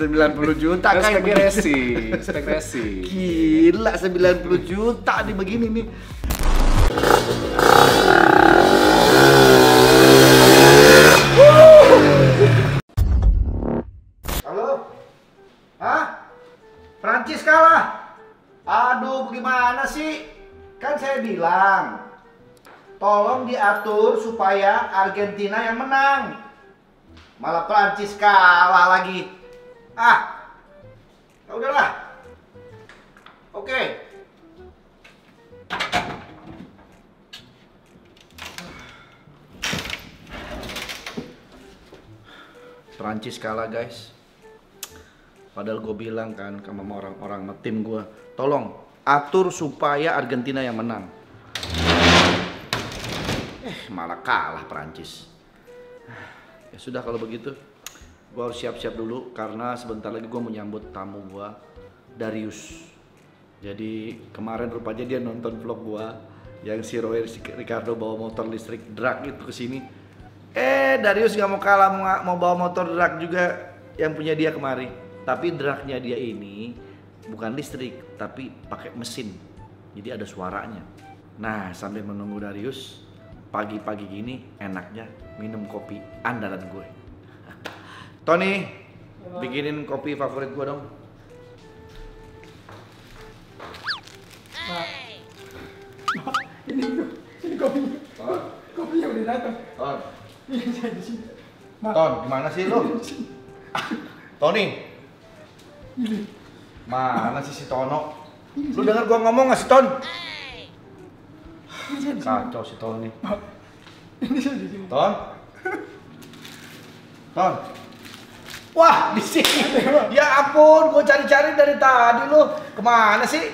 90 juta kan Respect resi, respect resi. Gila 90 juta nih begini nih. Halo? Hah? Prancis kalah? Aduh, bagaimana sih? Kan saya bilang, tolong diatur supaya Argentina yang menang. Malah Prancis kalah lagi. Ah, ya udahlah. Oke. Prancis kalah guys. Padahal gue bilang kan sama orang-orang tim gue, tolong atur supaya Argentina yang menang. Malah kalah Prancis. Ya sudah kalau begitu, gue harus siap-siap dulu karena sebentar lagi gue menyambut tamu gue, Darius. Jadi kemarin rupanya dia nonton vlog gue yang si Roy Ricardo bawa motor listrik drag itu ke sini. Darius nggak mau kalah, mau bawa motor drag juga yang punya dia kemari. Tapi dragnya dia ini bukan listrik, tapi pakai mesin. Jadi ada suaranya. Nah, sambil menunggu Darius, pagi-pagi gini enaknya minum kopi andalan gue. Tony, bikinin kopi favorit gue dong. Ini kopinya. Kopinya udah datang. Ini saya di sini. Ton, gimana sih lo? Tony. Mana sih si Tono? Lu dengar gua ngomong nggak si Ton? Kacau si Ton nih. Ini saya di sini. Ton? Ton? Wah, di sini. Ya ampun, gua cari-cari dari tadi lu. Kemana sih?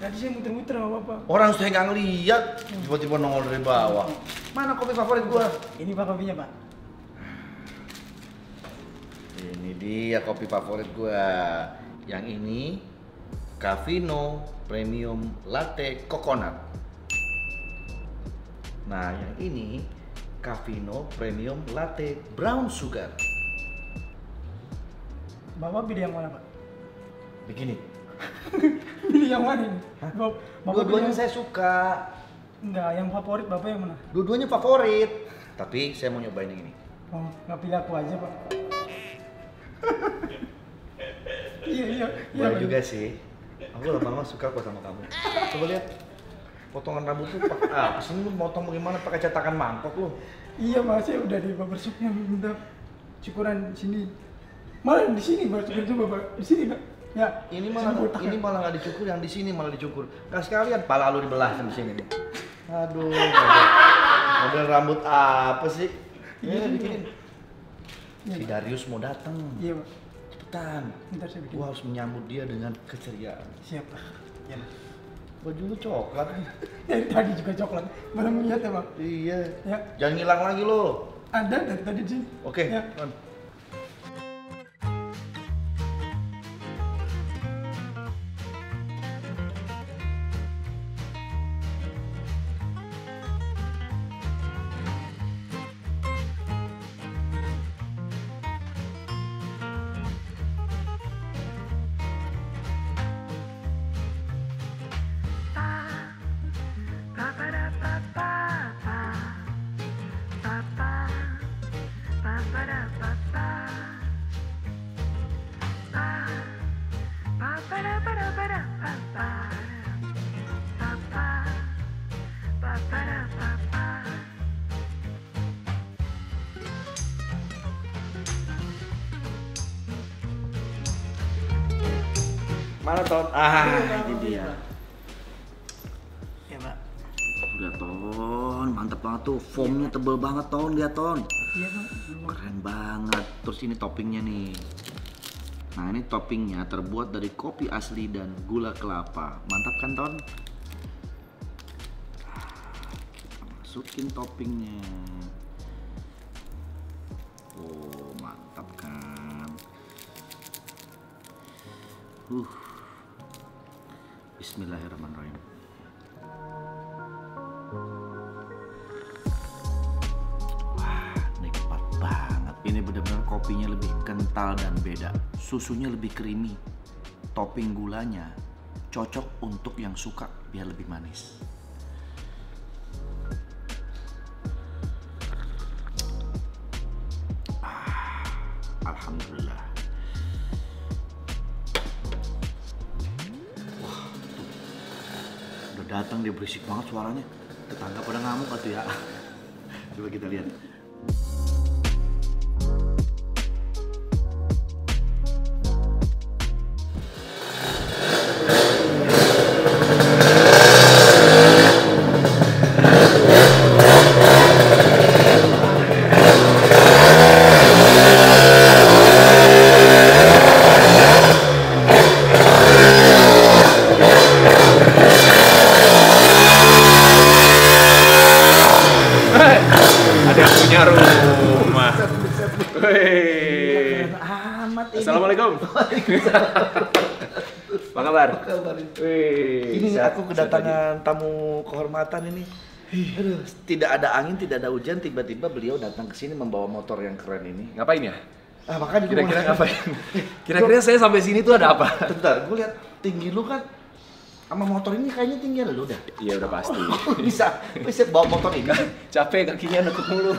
Tadi saya muter-muter sama Bapak. Orang saya nggak ngeliat, tiba-tiba nongol dari bawah. Mana kopi favorit gua? Ini Pak kopinya, Pak. Ini dia kopi favorit gua. Yang ini Cafino Premium Latte Coconut. Nah, yang ini Cafino Premium Latte Brown Sugar. Bapak pilih yang mana, Pak? Begini. Pilih yang mana ini? Bapak Dua-duanya pilih saya suka. enggak, yang favorit Bapak yang mana? Dua-duanya favorit. Tapi saya mau nyobain yang ini. Oh, nggak pilih aku aja, Pak. Iya. Boleh juga sih. Aku lama-lama suka kok sama kamu. Coba lihat. Potongan rambut tuh pakai apa sih? Lu potong bagaimana pakai cetakan mangkok lu? Iya, Mas, saya udah di barbershopnya minta cukuran sini. Malah di sini barbershop itu, Bapak. Di sini, Pak. Ya, Ini malah nggak dicukur, yang di sini malah dicukur. Gak sekalian pala lu dibelah di sini nih. Aduh, model rambut apa sih? Ya, bikinin. Si Darius mau datang. Iya, Pak. Cepetan. Bentar saya bikin. Gua harus menyambut dia dengan keceriaan. Siap, Pak. Ya. Baju lu coklat. Dari tadi juga coklat. Mana melihat ya, Pak? Iya. Ya. Jangan ngilang lagi lo. Ada dari tadi di sini. Oke. Ya. Ton. Mana Ton? Ini dia. Ya, Pak. Udah Ton, mantap banget tuh. Foamnya tebel banget Ton, lihat Ton. Iya, Pak. Keren banget. Terus ini toppingnya nih. Nah ini toppingnya terbuat dari kopi asli dan gula kelapa. Mantap kan Ton? Kita masukin toppingnya. Oh mantap kan? Bismillahirrahmanirrahim. Wah, nikmat banget. Ini benar-benar kopi kopinya lebih kental dan beda. Susunya lebih creamy. Topping gulanya cocok untuk yang suka biar lebih manis. Alhamdulillah. Wah, tuh. Udah datang dia, berisik banget suaranya. Tetangga pada ngamuk atau ya. Coba kita lihat. Rumah. Wih. Amat ini. Assalamualaikum. Apa kabar? Wih. Ini aku kedatangan tamu kehormatan ini. Aduh, tidak ada angin, tidak ada hujan, tiba-tiba beliau datang ke sini membawa motor yang keren ini. Ngapain ya? Makanya Kira-kira ngapain? Kira-kira saya sampai sini tuh ada apa? Bentar, gue lihat tinggi lu kan sama motor ini kayaknya tinggian lu dah. Iya udah pasti. bisa bawa motor ini. Capek kakinya nekuk mulu.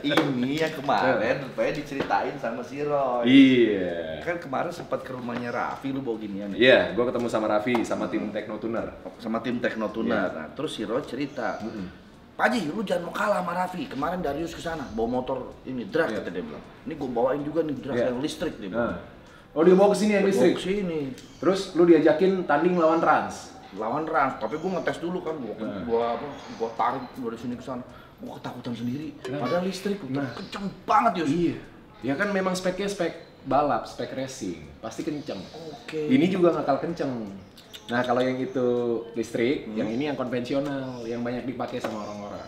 Ini yang kemarin rupanya diceritain sama si Roy. Iya. Kan kemarin sempat ke rumahnya Raffi, lu bawa ginian. Iya, gua ketemu sama Raffi sama tim Techno Tuner. Sama tim Techno Tuner. Nah, terus si Roy cerita. Pak Haji, lu jangan mau kalah sama Raffi. Kemarin Darius ke sana bawa motor ini drag kata dia bilang. Ini gua bawain juga nih drag yang listrik dia bilang. Oh dia bawa kesini yang listrik? Bawa kesini. Terus lu diajakin tanding lawan Rans? Lawan Rans, tapi gue ngetes dulu kan, gua tarik dari sini ke sana. Gue ketakutan sendiri. Padahal listrik kenceng banget Yus. Iya. Ya kan memang speknya spek balap, spek racing. Pasti kenceng. Oke. Ini juga nggak kalah kenceng. Nah kalau yang itu listrik, yang ini yang konvensional, yang banyak dipakai sama orang-orang.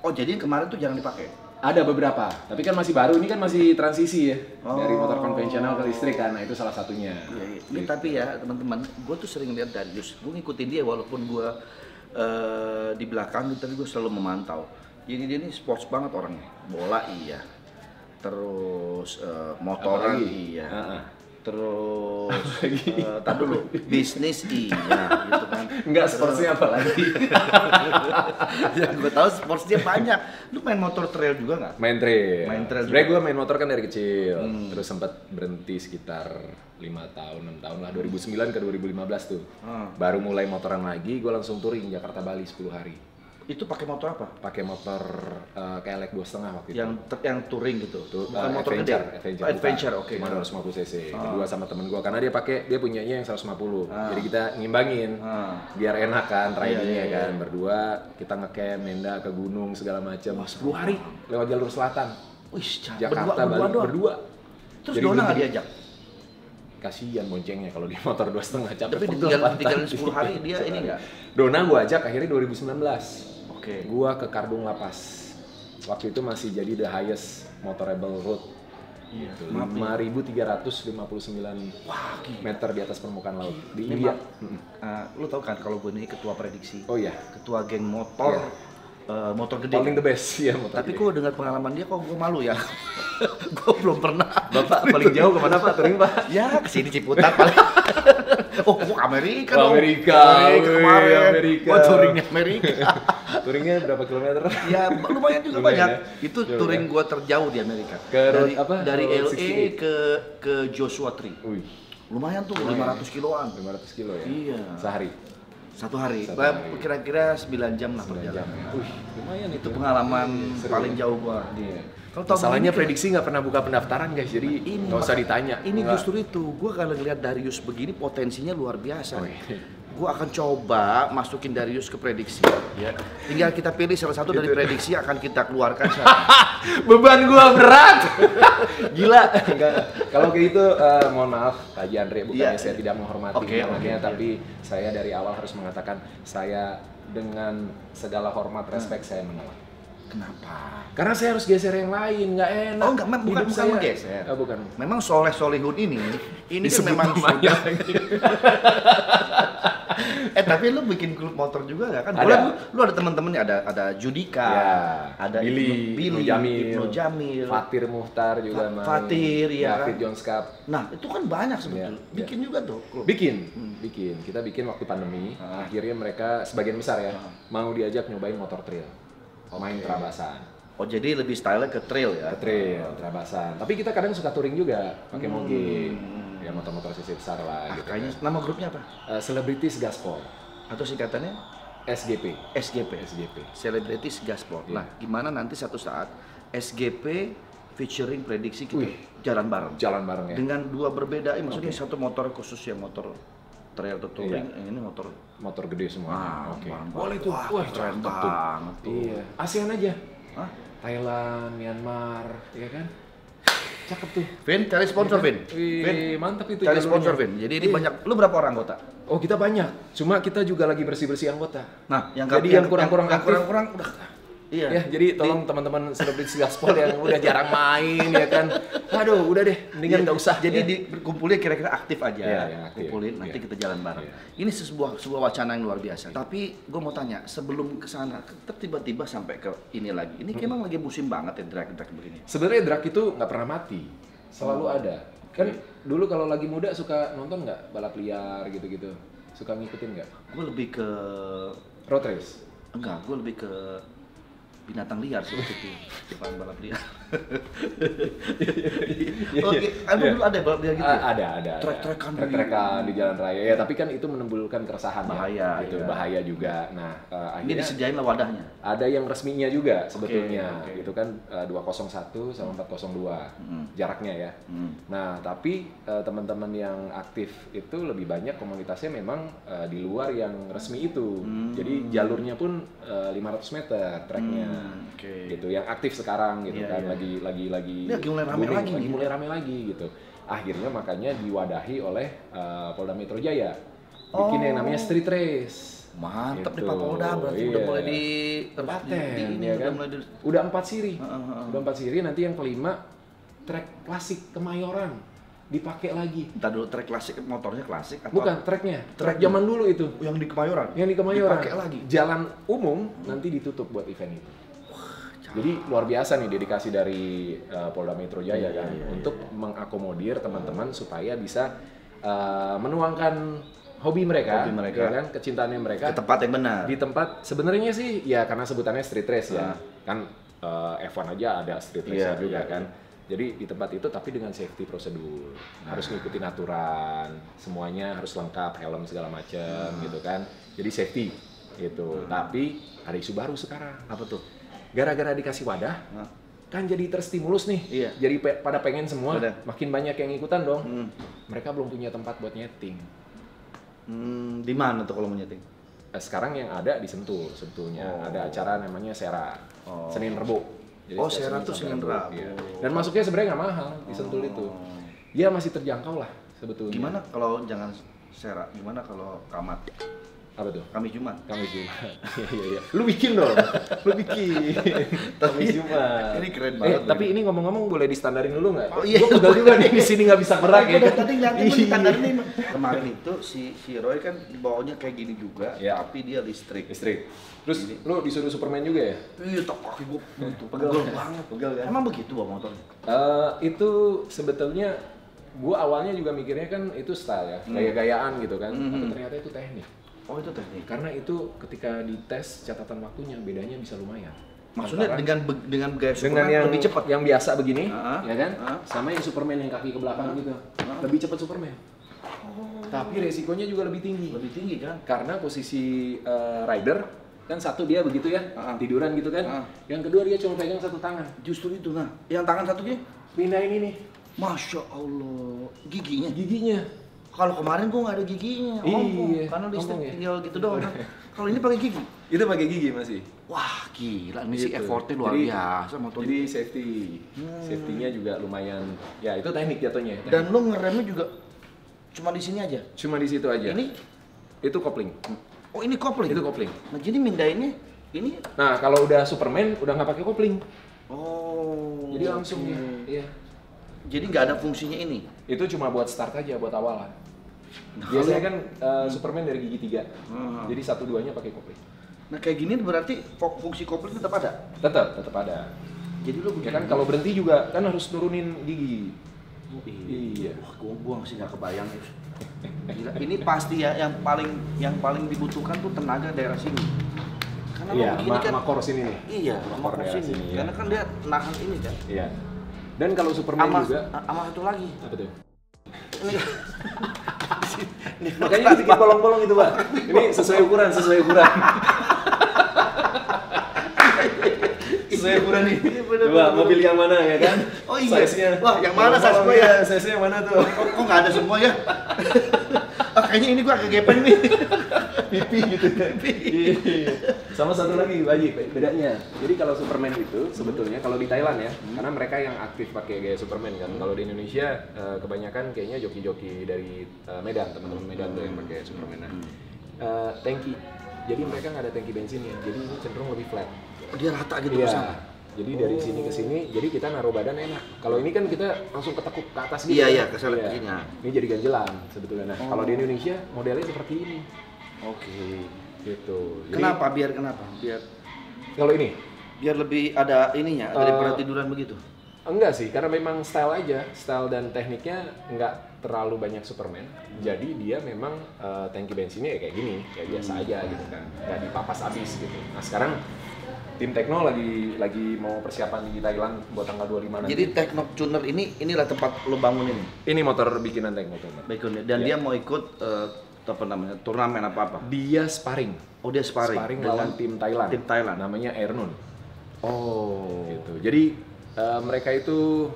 Oh jadi yang kemarin tuh jangan dipakai? Ada beberapa, tapi kan masih baru, ini kan masih transisi ya. Dari motor konvensional ke listrik kan, nah itu salah satunya. Iya. Ini tapi ya teman-teman, gue tuh sering lihat Darius, gue ngikutin dia walaupun gue di belakang, tapi gue selalu memantau. Jadi dia ini sports banget orangnya, bola iya, terus motoran iya, terus tar dulu bisnis iya gitu kan. Enggak, sportsnya apa lagi? Yang gue tahu sportsnya banyak. Lu main motor trail juga nggak? Main trail. Sebenernya juga. gue main motor kan dari kecil, terus sempat berhenti sekitar 5 tahun, 6 tahun lah, 2009 ke 2015 tuh. Baru mulai motoran lagi, gue langsung touring Jakarta Bali 10 hari. Itu pakai motor apa? Pakai motor KLX 2,5 waktu itu. Yang touring gitu. Bukan motor Adventure, gede. Adventure, oke. Cuma 250 cc. Berdua sama temen gue karena dia punyanya yang 150. Jadi kita ngimbangin. Biar enak kan ridingnya kan. Berdua kita ngecamp, nenda ke gunung segala macam. 10 hari lewat jalur selatan. Wih, Jakarta Bali berdua. Terus Dona nggak diajak? Kasihan boncengnya kalau di motor 2,5 capek. Tapi ditinggalin 10 hari dia ini enggak? Dona gua ajak akhirnya 2019. Oke. Gua ke Kardung Lapas. Waktu itu masih jadi the highest motorable road. Iya. 5.359 meter di atas permukaan laut di India. Lu tau kan kalau gue ini ketua prediksi. Oh iya. Ketua geng motor. Motor gede. Paling the best ya motor. Tapi kok dengar pengalaman dia kok gue malu ya. Gue belum pernah. Bapak paling jauh kemana Pak? Touring Pak? Ya kesini Ciputat paling. Oh, gue ke Amerika dong. Amerika kemarin. Gue touringnya Amerika. Touringnya berapa kilometer? Ya lumayan juga banyak. Itu touring gue terjauh di Amerika. Dari LA ke Joshua Tree. Lumayan tuh, 500 kiloan. 500 kilo ya? Iya. Sehari? Satu hari. Kira-kira 9 jam lah perjalanan. Lumayan Itu pengalaman paling jauh gua. Iya. Kalau masalahnya prediksi nggak pernah buka pendaftaran guys, jadi nggak usah ditanya. Ini justru itu, gua kalau ngeliat Darius begini potensinya luar biasa. Oh, iya. Gua akan coba masukin Darius ke prediksi. Ya. Tinggal kita pilih salah satu dari prediksi akan kita keluarkan. Beban gua berat. Gila. Enggak. Kalau kayak itu mohon maaf Pak Haji Andre, bukannya saya tidak menghormati tapi saya dari awal harus mengatakan saya dengan segala hormat respect saya menolak. Kenapa? Karena saya harus geser yang lain, nggak enak. Oh enggak, bukan menggeser. Oh, bukan. Memang Soleh Solihun ini kan memang sudah Tapi lu bikin klub motor juga nggak kan? Ada. Lu ada teman-temannya, ada Judika, Ya, ada Billy, Ibnu Jamil, Fatir Muhtar juga main. Fatir, ya David kan? Jones Cup. Nah, itu kan banyak sebetulnya. Ya, Bikin juga tuh klub. Bikin. Kita bikin waktu pandemi. Akhirnya mereka sebagian besar ya mau diajak nyobain motor trail, main terabasan. Oh, jadi lebih style ke trail ya? Ke trail, terabasan. Tapi kita kadang suka touring juga, pakai moge. Ya motor-motor sisi besar lah. Gitu Kayaknya kan. nama grupnya apa? Celebrities Gaspol. Atau singkatannya? SGP. SGP. Celebrities Gasport. Iya. Nah, gimana nanti satu saat SGP featuring prediksi kita jalan bareng. Jalan bareng ya. Dengan dua berbeda, maksudnya satu motor khusus yang motor trail atau touring, Iya. yang ini motor. Motor gede semuanya. Oke. bareng-bareng. Boleh tuh. Wah, keren cakep tuh. banget tuh. Iya. ASEAN aja. Hah? Thailand, Myanmar, ya kan? Cakep tuh. Vin, cari sponsor Vin. Wih, mantap itu. Cari jalurnya. sponsor Vin. Jadi ini Iya. banyak. Lu berapa orang anggota? Oh, kita banyak. Cuma kita juga lagi bersih-bersih anggota. Nah, Jadi yang kurang-kurang aktif. kurang-kurang udah. Iya. Ya, jadi tolong teman-teman selebritis gaspol yang udah jarang main ya kan. Aduh, udah deh, mendingan nggak usah. Jadi ya. kumpulnya kira-kira aktif aja. Iya, yang aktif. Kumpulin, nanti Iya. kita jalan bareng. Iya. Ini sebuah wacana yang luar biasa. Tapi gue mau tanya, sebelum ke sana, tiba-tiba sampai ke ini lagi. Ini memang lagi musim banget ya drag-drag begini. Sebenarnya drag itu nggak pernah mati, selalu ada. Kan dulu kalau lagi muda suka nonton nggak balap liar gitu-gitu, suka ngikutin nggak? Gue lebih ke Road race. enggak, gue lebih ke binatang liar sih waktu itu, bukan balap liar. Oke, emang dulu ada balap liar gitu? Ada. Trek-trekan di- Trek-trekan di jalan raya. Ya, tapi kan itu menimbulkan keresahan Bahaya, ya. Gitu, iya. bahaya juga. Nah, Ini akhirnya disediain lah wadahnya. ada yang resminya juga sebetulnya. oke. Gitu kan 201 sama 402 jaraknya ya. Nah, tapi teman-teman yang aktif itu lebih banyak komunitasnya memang di luar yang resmi itu. Jadi jalurnya pun 500 meter treknya. Oke. Gitu yang aktif sekarang gitu Iya, kan iya. lagi Ini lagi mulai rame lagi nih. mulai rame lagi gitu. Akhirnya makanya diwadahi oleh Polda Metro Jaya. Bikin yang namanya street race. Mantap nih Gitu. Pak Polda, berarti Iya. udah mulai di Tepaten, ini ya udah kan? mulai di Udah 4 siri. Heeh. Udah 4 siri, nanti yang kelima trek klasik Kemayoran dipakai lagi. Entar dulu trek klasik, motornya klasik atau Bukan treknya, trek Trek zaman dulu itu. yang di Kemayoran? Yang di Kemayoran. Dipakai lagi. Jalan umum nanti ditutup buat event itu. Jadi luar biasa nih dedikasi dari Polda Metro Jaya kan untuk mengakomodir teman-teman supaya bisa menuangkan hobi mereka, ya kan, kecintaannya mereka Ke tempat yang benar. di tempat sebenarnya sih ya karena sebutannya street race ya kan F1 aja ada street race Iya, juga iya, kan jadi di tempat itu tapi dengan safety prosedur harus ngikutin aturan semuanya harus lengkap helm segala macam gitu kan jadi safety gitu tapi ada isu baru sekarang Apa tuh? gara-gara dikasih wadah Nah. kan jadi terstimulus nih Iya. jadi pada pengen semua Bener. makin banyak yang ikutan dong mereka belum punya tempat buat nyeting. Di mana tuh kalau mau nyeting? Sekarang yang ada di Sentul sebetulnya ada acara namanya Sera Senin Rebo. Jadi Oh, setiap Sera tuh sampai Senin Rabu. iya. Dan masuknya sebenarnya nggak mahal di Sentul itu. Ya masih terjangkau lah sebetulnya. Gimana kalau jangan Sera? Gimana kalau Kamat? Apa tuh? Kamis Jumat. Kamis Jumat. Iya. Lu bikin dong. Lu bikin. Kamis Jumat. Ini keren banget. Tapi ini ngomong-ngomong boleh distandarin dulu nggak? Oh, iya. Gua pegel juga nih di sini nggak bisa gerak ya. Udah tadi ngeliatin Iya. gue standar nih. Kemarin itu si Roy kan bawanya kayak gini juga, Iya. tapi dia listrik. Listrik. Terus lu disuruh Superman juga ya? Iya, tak kaki gue pegel banget. Pegel kan? Emang begitu bawa motor? Itu sebetulnya gua awalnya juga mikirnya kan itu style ya, gaya-gayaan gitu kan. Tapi ternyata itu teknik. Oh, itu teknik. Karena itu ketika dites catatan waktunya bedanya bisa lumayan. Maksudnya Antara dengan gaya dengan Superman yang lebih cepat. yang biasa begini, ya kan? Heeh. Sama yang Superman yang kaki ke belakang gitu. Lebih cepat Superman. Tapi resikonya juga lebih tinggi. Lebih tinggi kan? Karena posisi rider kan satu dia begitu ya, tiduran gitu kan. Yang kedua dia cuma pegang satu tangan. Justru itu nah. Yang tangan satunya Pindahin ini Masya Allah, giginya. giginya. Kalau kemarin gua nggak ada giginya, Iya, karena listrik ompong ya. tinggal gitu doang. Nah, kalau ini pakai gigi, Itu pakai gigi masih. wah gila, ini sih Gitu. effortnya luar Jadi- biasa motor. Jadi safety, safety-nya juga lumayan. Ya itu teknik jatuhnya. Dan lu ngeremnya juga cuma di sini aja. Cuma di situ aja. Ini, Itu kopling. oh ini kopling. Itu kopling. Nah jadi mindahinnya ini, Nah kalau udah Superman udah nggak pakai kopling. oh. Jadi langsung oke. ya. Iya. Jadi nggak ada fungsinya ini. Itu cuma buat start aja, buat awalan. Biasanya kan Superman dari gigi 3. Jadi 1-2-nya pakai kopling. Nah kayak gini berarti fungsi kopling tetap ada? Tetap ada. Jadi lu Ya kan kalau berhenti juga kan harus nurunin gigi. Iya. Wah, gua masih nggak kebayang ya. Gila, ini pasti ya yang paling dibutuhkan tuh tenaga daerah sini. Karena Iya, begini kan makor sini nih. Iya, makor daerah sini. ya. Karena kan dia nahan ini kan. Iya. Dan kalau Superman juga sama satu lagi. apa tuh? Ini Makanya bikin bolong-bolong itu, Pak. Ini sesuai ukuran. Sesuai ukuran nih. Coba mobil yang mana ya kan? Oh iya. Size-nya. Wah, yang mana size-nya ya? Size-nya yang mana tuh? Kok nggak ada semua ya? Kayaknya ini gua kegepen nih. Pipi gitu kan. Sama satu lagi Baji, bedanya. Jadi kalau Superman itu sebetulnya kalau di Thailand ya, karena mereka yang aktif pakai gaya Superman kan. Kalau di Indonesia kebanyakan kayaknya joki-joki dari Medan, teman-teman Medan tuh yang pakai Superman. Tangki. Jadi mereka nggak ada tangki bensinnya. Jadi ini cenderung lebih flat. Dia rata gitu Iya. sama. Jadi dari sini ke sini, jadi kita naruh badan enak. Kalau ini kan kita langsung ketekuk ke atas gitu. Iya, kan? kesel kakinya. Ini jadi ganjelan sebetulnya. Nah, kalau di Indonesia modelnya seperti ini. Oke. Gitu. Jadi, Kenapa? Biar kalau ini? biar lebih ada ininya daripada tiduran begitu. Enggak sih, karena memang style aja. Style dan tekniknya enggak terlalu banyak Superman. Jadi dia memang tangki bensinnya ya kayak gini, kayak biasa aja gitu kan. Enggak dipapas habis gitu. Nah, sekarang tim Tekno lagi mau persiapan di Thailand buat tanggal 25 nanti. Jadi Tekno Tuner inilah tempat lo bangun ini. Ini motor bikinan Tekno Tuner. Baiknya. Dan dia mau ikut apa namanya? Turnamen apa? Dia sparring. Oh, dia sparring Lawan tim Thailand. Tim Thailand. Namanya Airnoon. Oh. Gitu. Jadi mereka itu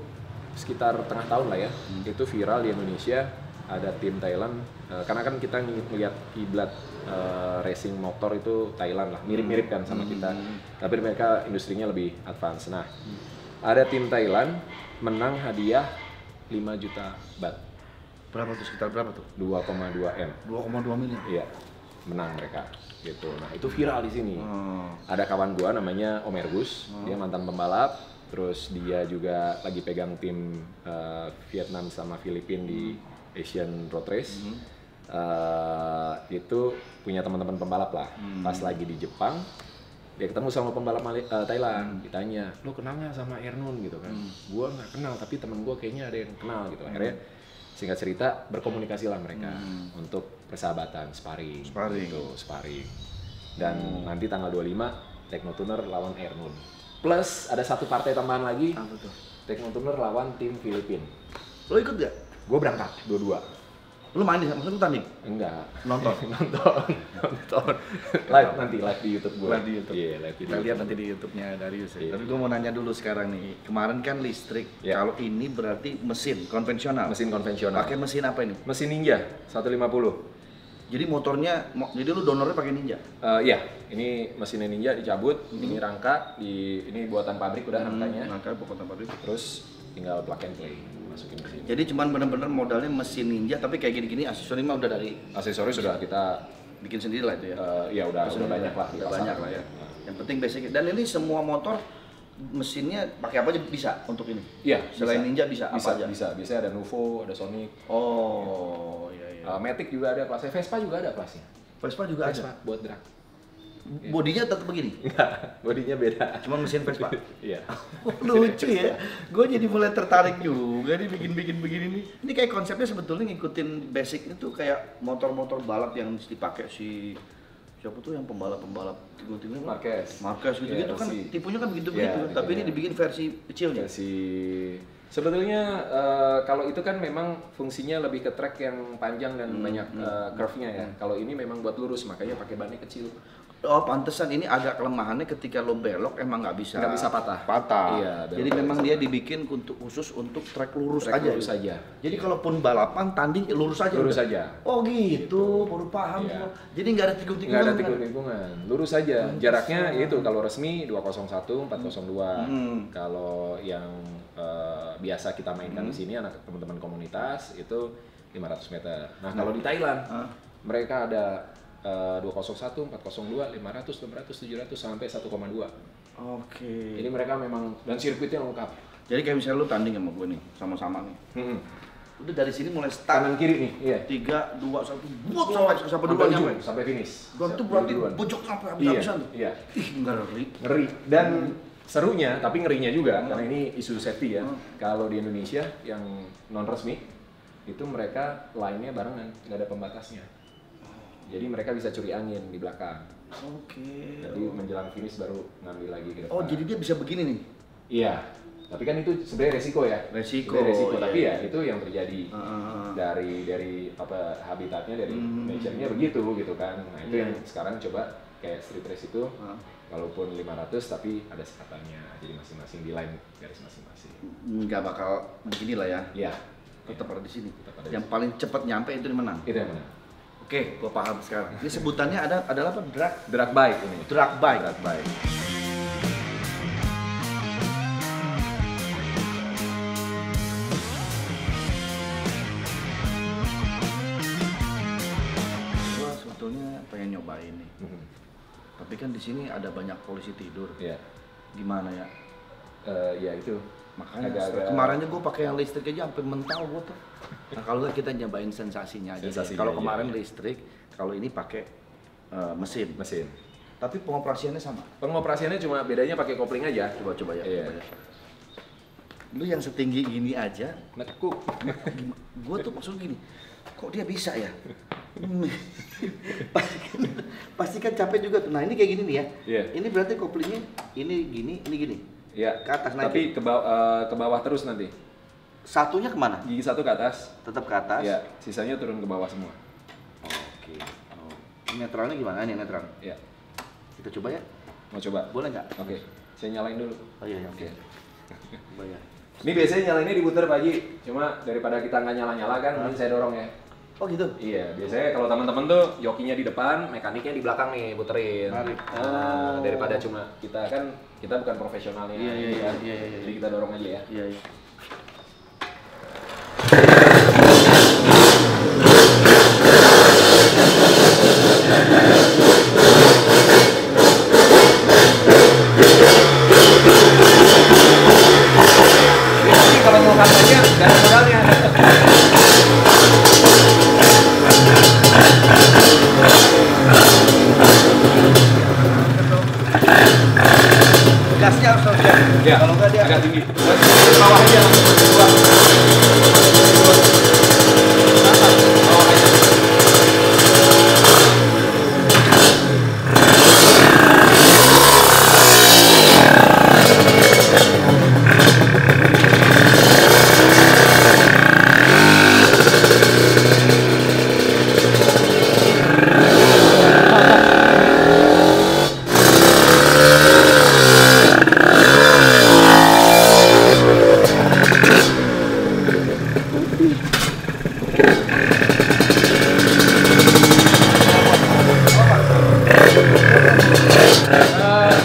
sekitar tengah tahun lah ya. Itu viral di Indonesia. Ada tim Thailand. Karena kan kita ngeliat kiblat racing motor itu Thailand lah, mirip-mirip kan sama kita. Tapi mereka industrinya lebih advance. Nah, ada tim Thailand menang hadiah 5 juta baht. Berapa tuh, sekitar berapa tuh? 2,2 M. 2,2 miliar. Iya, menang mereka. Gitu. Nah, itu viral di sini. Oh. Ada kawan gua namanya Om Ergus, dia mantan pembalap. Terus dia juga lagi pegang tim Vietnam sama Filipina di Asian Road Race. Itu punya teman-teman pembalap lah. Pas lagi di Jepang, dia ketemu sama pembalap Thailand. Ditanya, lo kenal nggak sama Airnoon gitu kan? Gua nggak kenal, tapi temen gua kayaknya ada yang kenal gitu. Akhirnya singkat cerita berkomunikasi lah mereka untuk persahabatan, sparring. Gitu, sparring. Dan nanti tanggal 25 Tekno Tuner lawan Airnoon. Plus ada satu partai tambahan lagi. Apa tuh? Tekno Tuner lawan tim Filipina. Lo ikut gak? Gue berangkat dua-dua. Lo main di sana, maksudnya lo tanding? Enggak. Nonton? Nonton. Live nanti, live di YouTube gue. Live di YouTube. Iya, live di Kita lihat nanti di YouTube-nya Darius ya. Iya. Tapi gue mau nanya dulu sekarang nih. Kemarin kan listrik. Iya. Kalau ini berarti mesin konvensional. Mesin konvensional. Pakai mesin apa ini? Mesin Ninja 150. Jadi motornya, jadi lu donornya pakai Ninja? Iya, ini mesinnya Ninja dicabut, ini rangka, ini buatan pabrik udah rangkanya. Rangka buatan pabrik. Terus tinggal plug and play, masukin ke sini. Jadi cuman bener-bener modalnya mesin Ninja, tapi kayak gini-gini aksesoris mah udah dari Aksesoris sudah kita bikin sendiri lah itu ya? ya udah banyak lah. Udah banyak lah ya. Yang penting basic. Dan ini semua motor mesinnya pakai apa aja bisa untuk ini? Iya, Selain bisa. Ninja bisa apa aja? Bisa. Biasanya ada Nuvo, ada Sonic. Oh, iya. Matic juga ada kelasnya, Vespa juga ada kelasnya. Vespa juga Vespa ada. buat drag. Bodinya tetap begini. Enggak, bodinya beda. Cuma mesin Vespa. Iya. Lucu ya. Gue jadi mulai tertarik juga nih bikin begini nih. Ini kayak konsepnya sebetulnya ngikutin basic itu kayak motor-motor balap yang dipakai si siapa tuh yang pembalap-pembalap timur-timur Marquez gitu-gitu Ya, kan Rossi. tipunya kan begitu Ya, tapi ini ya. dibikin versi kecilnya. Sebetulnya kalau itu kan memang fungsinya lebih ke track yang panjang dan banyak curve-nya ya. Kalau ini memang buat lurus, makanya pakai bannya kecil. Oh, pantesan ini agak kelemahannya ketika lo belok emang nggak bisa patah. Iya, jadi belok memang bisa. dia dibikin khusus untuk trek lurus Track aja. lurus aja. Jadi kalaupun balapan tanding lurus aja. Lurus udah. aja. Oh gitu, baru paham Iya. semua. Jadi nggak ada tikung-tikungan. Nggak ada kan? tikung-tikungan, lurus aja. Jaraknya itu kalau resmi 201, 402. Kalau yang biasa kita mainkan di sini anak teman-teman komunitas itu 500 meter. Nah, kalau di Thailand mereka ada 201, 402, 500, 600, 700 sampai 1,2. Oke. Jadi mereka memang dan sirkuitnya lengkap. Jadi kayak misalnya lu tanding sama gue nih, sama-sama nih. Udah dari sini mulai start. Kanan kiri nih, iya. 3, 2, 1, buat sampai duluan ujung, nyampe. sampai finish. Gua tuh berarti pojok sampai habis-habisan tuh. Iya. Ih, ngeri. Ngeri. Dan serunya, tapi ngerinya juga, karena ini isu safety ya. Kalau di Indonesia yang non resmi, itu mereka line-nya barengan, nggak ada pembatasnya. Jadi mereka bisa curi angin di belakang. Oke. Jadi menjelang finish baru ngambil lagi ke depan. Oh, jadi dia bisa begini nih? Iya. Tapi kan itu sebenarnya resiko ya. Resiko, Sebenarnya tapi iya. ya itu yang terjadi dari apa habitatnya, dari nature-nya begitu gitu kan. Nah itu yang sekarang coba kayak street race itu, walaupun 500 tapi ada sekatannya. Jadi masing-masing di line garis masing-masing. Nggak bakal begini lah ya. Iya. Tetap ada di sini. Tetap ada Yang paling cepat nyampe itu yang menang. Itu yang mana? Oke, gua paham sekarang. Ini sebutannya adalah apa? Drag bike ini. Drag bike. Drag bike. Gua sebetulnya pengen nyobain nih. Tapi kan di sini ada banyak polisi tidur. Iya. Gimana ya? Ya itu. Makanya Agak-agak- kemarinnya gue pakai yang listrik aja sampai mental gue tuh. Nah kalau nggak kita nyobain sensasinya aja. Sensasinya, Kalau iya, kemarin iya. listrik, kalau ini pakai mesin. Mesin. Tapi pengoperasiannya sama. Pengoperasiannya cuma bedanya pakai kopling aja. Coba ya. Iya. Coba ya. Lu yang setinggi gini aja, Nekuk. gue tuh maksud gini, kok dia bisa ya? Pasti kan capek juga tuh. Nah ini kayak gini nih ya. Iya. Ini berarti koplingnya ini gini, ini gini. Iya. Ke atas naik. Tapi ke bawah terus nanti. Satunya kemana? Gigi satu ke atas. Tetap ke atas. Iya. Sisanya turun ke bawah semua. Oke. Oh. Netralnya gimana? Ini netral. Iya. Kita coba ya. Mau coba? Boleh nggak? Oke. Saya nyalain dulu. Oh iya, oke. Coba ya. Ini biasanya nyalainnya diputer Pak Haji. Cuma daripada kita nggak nyala-nyala kan, mending saya dorong ya. Oh gitu. Iya, biasanya kalau teman-teman tuh jokinya di depan, mekaniknya di belakang nih, puterin. Tarik. Daripada cuma kita kan, kita bukan profesionalnya. Iya, iya, gitu kan. iya, iya, iya. Jadi kita dorong aja ya. Iya, iya. Jadi kalau mau katanya, gak ada modalnya. Gasnya harus terus ya. Ya, Kalau nggak dia agak tinggi. Ke bawah aja langsung ke bawah. Bawah aja.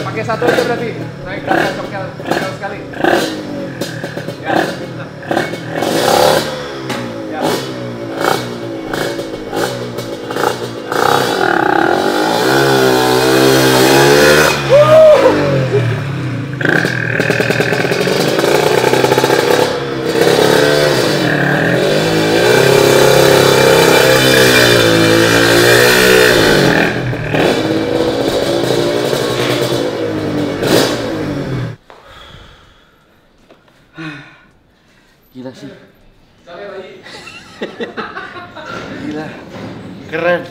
Pakai satu aja berarti. Naik ke atas congkel sekali. Ya. Ya. gila sih. Sampai lagi. Gila. Keren.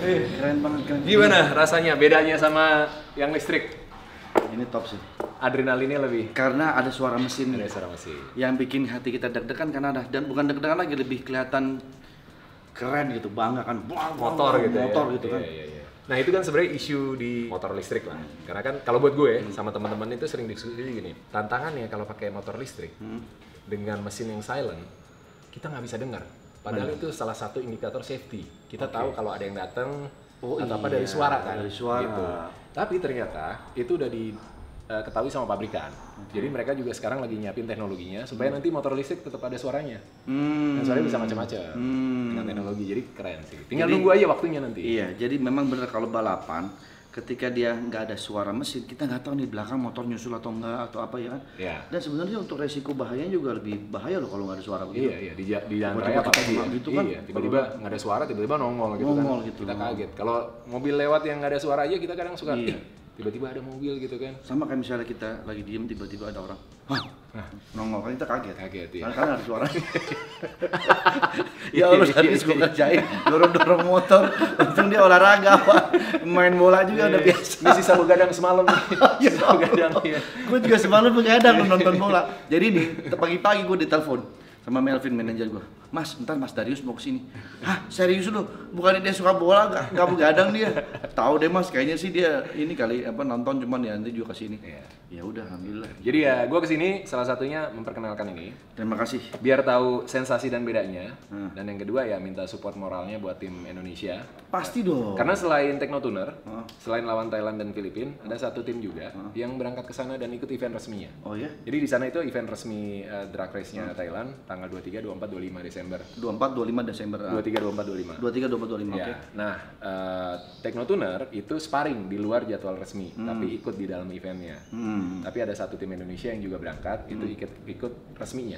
Keren banget, keren. Gimana rasanya bedanya sama yang listrik? Ini top sih. Adrenalinnya lebih. Karena ada suara mesin Ada suara mesin. yang bikin hati kita deg-degan kan ada, dan bukan deg-degan lagi, lebih kelihatan keren gitu, bangga kan. Motor gitu ya. Motor gitu kan. Iya, iya, iya. Nah itu kan sebenarnya isu di motor listrik lah. Karena kan kalau buat gue sama teman-teman itu sering diskusi gini. Tantangannya kalau pakai motor listrik dengan mesin yang silent, kita nggak bisa dengar. Padahal itu salah satu indikator safety. Kita tahu kalau ada yang datang atau apa dari suara kan. Dari suara. Gitu. Tapi ternyata itu udah diketahui sama pabrikan. Jadi mereka juga sekarang lagi nyiapin teknologinya supaya nanti motor listrik tetap ada suaranya. Dan suaranya bisa macam-macam dengan teknologi. Jadi keren sih. Tinggal Jadi- nunggu aja waktunya nanti. Iya, jadi memang benar kalau balapan, ketika dia nggak ada suara mesin, kita nggak tahu nih belakang motor nyusul atau enggak atau apa ya kan. Iya. Dan sebenarnya untuk resiko bahayanya juga lebih bahaya loh kalau nggak ada suara begitu. Iya, di jalan Tiba-tiba raya kita apalagi ya. gitu kan. Iya, tiba-tiba nggak ada suara, tiba-tiba nongol gitu Nongol kan. gitu. Kita kaget. Kalau mobil lewat yang nggak ada suara aja kita kadang suka, Iya. "Ih, tiba-tiba ada mobil gitu kan." Sama kayak misalnya kita lagi diem tiba-tiba ada orang, hah, nongol kan kita kaget. Kaget ya. Karena ada suara. Ya Allah, tadi gue kerjain dorong-dorong motor, untung dia olahraga apa, main bola juga udah biasa. Ini sisa begadang semalam nih. Sisa begadang ya. Gue juga semalam begadang nonton bola. Jadi nih, pagi-pagi gue ditelepon sama Melvin manajer gue. Mas, bentar Mas Darius mau kesini. Hah, serius lu? Bukannya dia suka bola, gak begadang dia. Tahu deh Mas, kayaknya sih dia ini kali apa nonton cuman ya nanti juga kesini. Ya udah, alhamdulillah. Jadi ya, gue kesini salah satunya memperkenalkan ini. Terima kasih. Biar tahu sensasi dan bedanya. Hmm. Dan yang kedua ya minta support moralnya buat tim Indonesia. Pasti dong. Karena selain Technotuner, selain lawan Thailand dan Filipina, ada satu tim juga yang berangkat ke sana dan ikut event resminya. Oh ya? Jadi di sana itu event resmi drag race-nya Thailand tanggal 23, 24, 25 Desember. 24, 25 Desember. 23, 24, 25. 23, 24, 25, Ya. oke. Nah, Technotuner itu sparring di luar jadwal resmi, tapi ikut di dalam eventnya. Tapi ada satu tim Indonesia yang juga berangkat, itu ikut resminya.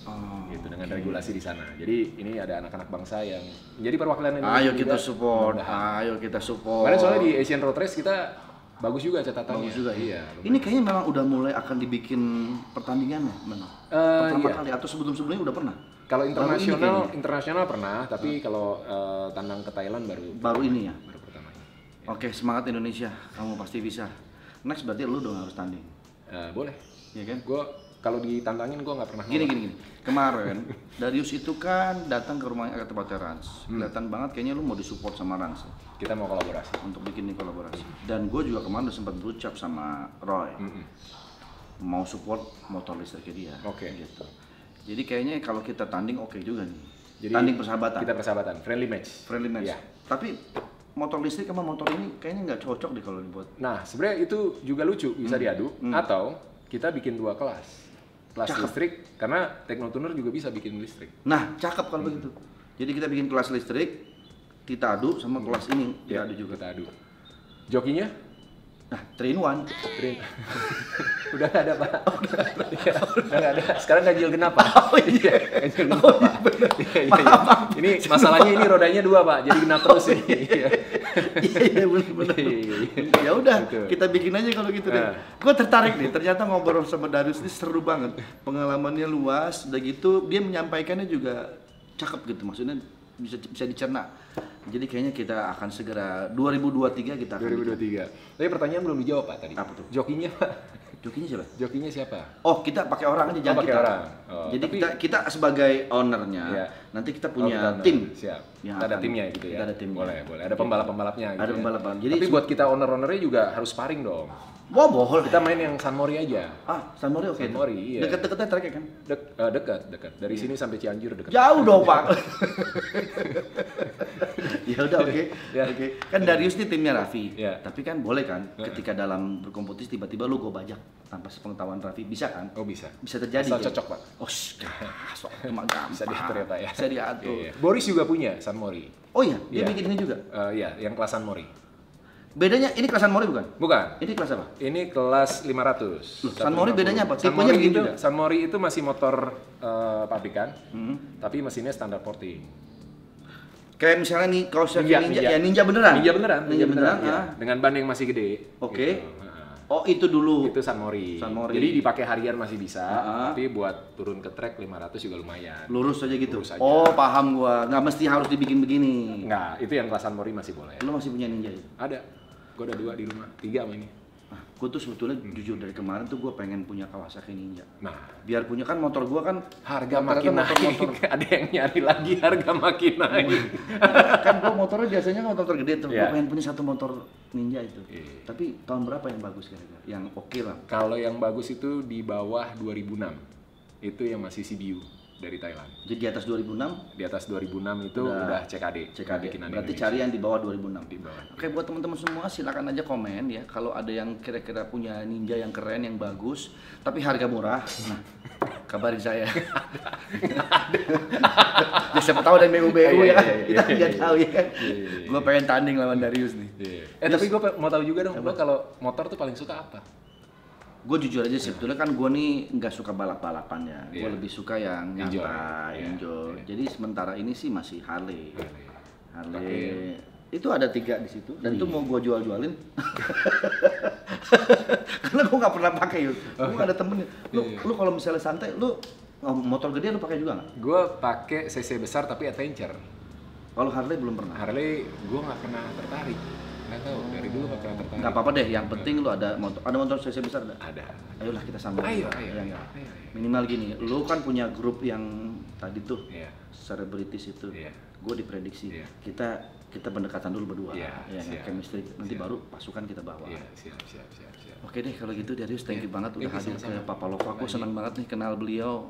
Oh, Gitu dengan regulasi di sana. Jadi ini ada anak-anak bangsa yang menjadi perwakilan Indonesia. Ayo kita juga. support, Mudah-mudahan. ayo kita support. Kemarin soalnya di Asian Road Race kita bagus juga catatannya. Bagus juga Iya. Ini kayaknya memang udah mulai akan dibikin pertandingannya, memang. Pertama kali atau sebelum-sebelumnya udah pernah? Kalau Baru ini internasional pernah, tapi kalau tandang ke Thailand Baru ini ya. baru pertama ini. Oke, semangat Indonesia, kamu pasti bisa. Next berarti lu dong harus tanding, Boleh. ya kan? Gue kalau ditantangin gue nggak pernah. Gini. Kemarin Darius itu kan datang ke rumahnya ke tempatnya Rans. Kelihatan banget kayaknya lu mau disupport sama Rans ya, Kita mau kolaborasi. untuk bikin nih kolaborasi. Dan gue juga kemarin udah sempat berucap sama Roy, mau support motor listriknya dia. Oke. Gitu. Jadi kayaknya kalau kita tanding oke juga nih. Jadi tanding persahabatan. Kita persahabatan, friendly match. Friendly match. Iya. Tapi motor listrik sama motor ini kayaknya nggak cocok deh kalau dibuat. Nah, sebenarnya itu juga lucu, bisa diadu atau kita bikin dua kelas. Kelas Cakep. listrik karena Technotuner juga bisa bikin listrik. Nah, cakep kalau begitu. Jadi kita bikin kelas listrik, kita adu sama kelas ini, kita adu juga. Kita adu. Jokinya? Nah, 3-in-1. Udah nggak ada Pak. Udah nggak ada. Sekarang ganjil genap Pak. Oh iya. Ganjil genap Pak. Iya. Ini masalahnya ini rodanya dua Pak, jadi genap terus ini. Iya. Iya benar. Ya udah, kita bikin aja kalau gitu deh. Gue tertarik nih, ternyata ngobrol sama Darius ini seru banget. Pengalamannya luas, udah gitu dia menyampaikannya juga cakep gitu, maksudnya bisa dicerna. Jadi kayaknya kita akan segera 2023 kita akan 2023. Tapi pertanyaan belum dijawab Pak tadi. Apa tuh? Jokinya Pak. Jokinya siapa? Jokinya siapa? Oh, kita pakai orang aja, jangan pakai kita. orang. Oh, Jadi tapi- kita sebagai ownernya, Iya. nanti kita Oh, punya kita- tim. Siap. yang Kita ada akan- timnya gitu ya. Kita ada timnya. Boleh. Ada pembalap-pembalapnya gitu. Ada ya. pembalap. Jadi Tapi buat kita owner-ownernya juga harus sparring dong. wah bohol. Kita main yang San Mori aja. San Mori oke. San Mori, iya. Deket-deketnya track kan? Dekat. Dari sini sampai Cianjur dekat. Jauh dong Pak. Ya udah oke. Ya. Oke. Kan Darius nih timnya Raffi. Ya. Tapi kan boleh kan ketika dalam berkompetisi tiba-tiba lu gue bajak tanpa sepengetahuan Raffi, bisa kan? Oh bisa. Bisa terjadi. Asal kan? cocok Pak. Oh, sok cuma gampang. Bisa diatur ya Pak ya. Bisa diatur. Iya. Boris juga punya San Mori. Oh iya, dia Iya. bikin ini juga. Iya, yang kelas San Mori. Bedanya ini kelas San Mori bukan? Bukan. Ini kelas apa? Ini kelas 500. Loh, San Mori bedanya apa? San Tipenya Mori begini itu, juga? San Mori itu masih motor pabrikan, tapi mesinnya standar porting. Kayak misalnya nih kalau saya Ninja, ninja, Ninja. ya ninja beneran. Ninja beneran. ya. Ya. Dengan ban yang masih gede. Oke. Gitu. Nah, Oh itu dulu. itu San Mori. San Mori. Jadi dipakai harian masih bisa, Ah. tapi buat turun ke trek 500 juga lumayan. Lurus aja gitu. Lurus aja. Oh paham gua. Nggak mesti harus dibikin begini. Enggak, itu yang kelas San Mori masih boleh. Lu masih punya ninja itu? Ada. Gua ada 2 di rumah, 3 sama ini. Nah, gua tuh sebetulnya jujur dari kemarin tuh gua pengen punya Kawasaki Ninja. Nah, Biar punya kan motor gua kan harga rata-rata makin naik. motor-motor. Ada yang nyari lagi harga makin naik. kan gua motornya biasanya kan motor gede tuh. Iya. Gua pengen punya satu motor Ninja itu. Iya. Tapi tahun berapa yang bagus kira-kira? Yang oke lah. Kalau yang bagus itu di bawah 2006. Itu yang masih CBU dari Thailand. Jadi di atas 2006 Di atas 2006 itu udah CKD. CKD. bikinan Berarti Indonesia. cari yang di bawah 2006. Di bawah. Oke, buat teman-teman semua silakan aja komen ya kalau ada yang kira-kira punya Ninja yang keren, yang bagus, tapi harga murah. Nah, kabarin saya. Ya siapa tahu dari BU ya kan, kita nggak tahu ya kan. Gue pengen tanding lawan Darius nih. Tapi gue mau tahu juga dong, lo kalau motor tuh paling suka apa? Gue jujur aja sih, sebetulnya kan gue nih nggak suka balap-balapan ya. Gue lebih suka yang nyantai, enjoy. Jadi sementara ini sih masih Harley. Itu ada 3 di situ dan itu mau gue jual-jualin. Karena gue nggak pernah pakai yuk. Gue ada temennya. Lu kalau misalnya santai, lu motor gede lu pakai juga nggak? Gue pakai cc besar tapi adventure. Kalau Harley belum pernah. Harley gue nggak pernah tertarik. Nggak tahu, dari dulu nggak pernah tertarik. Nggak apa-apa deh, yang penting lu ada motor cc besar nggak? Ada. Ayolah kita sambung. Ayo. Minimal gini, lu kan punya grup yang tadi tuh, Iya. selebritis itu. Iya. gue diprediksi kita pendekatan dulu berdua, ya chemistry, nanti baru pasukan kita bawa. Siap. Oke deh kalau gitu Darius, thank you banget udah hadir ke Papa Lova. Aku senang banget nih kenal beliau,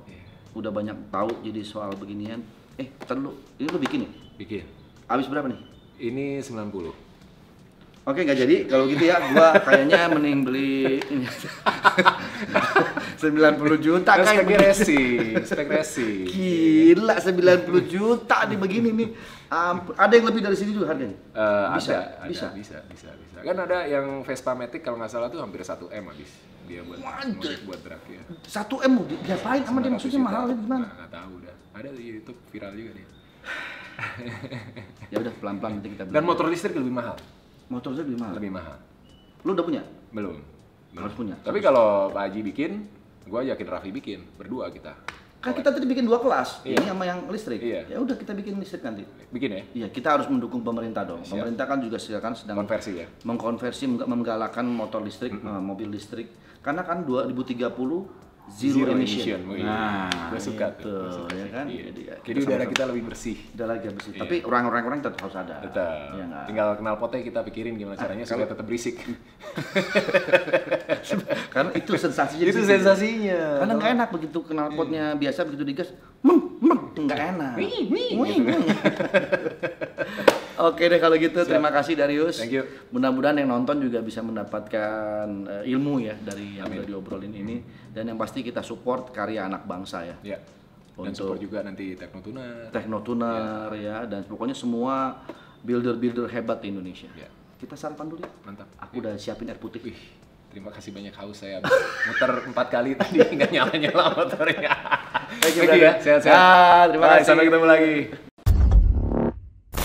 udah banyak tahu jadi soal beginian. Ntar dulu, ini lu bikin ya? Bikin. Habis berapa nih? Ini 90. Oke, nggak jadi. Kalau gitu ya, gua kayaknya mending beli 90 juta kayak spek racing. Gila, 90 juta nih begini nih. Ada yang lebih dari sini juga harganya? Bisa. Kan ada yang Vespa Matic kalau nggak salah tuh hampir 1 M habis dia buat drag ya. 1 M mau diapain sama dia, maksudnya mahal gimana? Nggak tahu udah. Ada di YouTube viral juga dia. Ya udah pelan-pelan nanti kita beli. Dan motor listrik lebih mahal. Motor listrik lebih mahal. Lebih mahal. Lu udah punya? Belum. Harus punya. Tapi kalau Pak Haji bikin, gua yakin Raffi bikin. Berdua kita. Kan kita tadi bikin 2 kelas, Iya. ini sama yang listrik. Iya. Ya udah kita bikin listrik nanti. Bikin ya? Iya, kita harus mendukung pemerintah dong. Siap. Pemerintah kan juga sedang Konversi ya? mengkonversi, menggalakkan motor listrik, mobil listrik. Karena kan 2030 zero emission. Nah, gue suka itu, tuh. ya kan? Iya. Jadi Jadi udara kita lebih bersih. udah lagi bersih. Iya. Tapi orang-orang tetap harus ada. Tetap. Iya nggak? Tinggal knalpotnya kita pikirin gimana caranya supaya tetap berisik. Karena itu sensasinya. Itu di situ. sensasinya. Karena nggak enak begitu knalpotnya biasa, begitu digas, nggak enak. Oke deh kalau gitu. Siap. Terima kasih Darius. Thank you. Mudah-mudahan yang nonton juga bisa mendapatkan ilmu ya dari yang Amin. udah diobrolin ini. Dan yang pasti kita support karya anak bangsa ya. Ya. Dan Untuk support juga nanti Teknotuner. Teknotuner ya, dan pokoknya semua builder hebat di Indonesia. Ya. Kita sarapan dulu ya. Mantap. Aku udah siapin air putih. Wih, terima kasih banyak, haus saya. Muter 4 kali tadi nggak nyala-nyala motornya. Thank you, ya. Sehat-sehat. Terima kasih. Sampai ketemu lagi.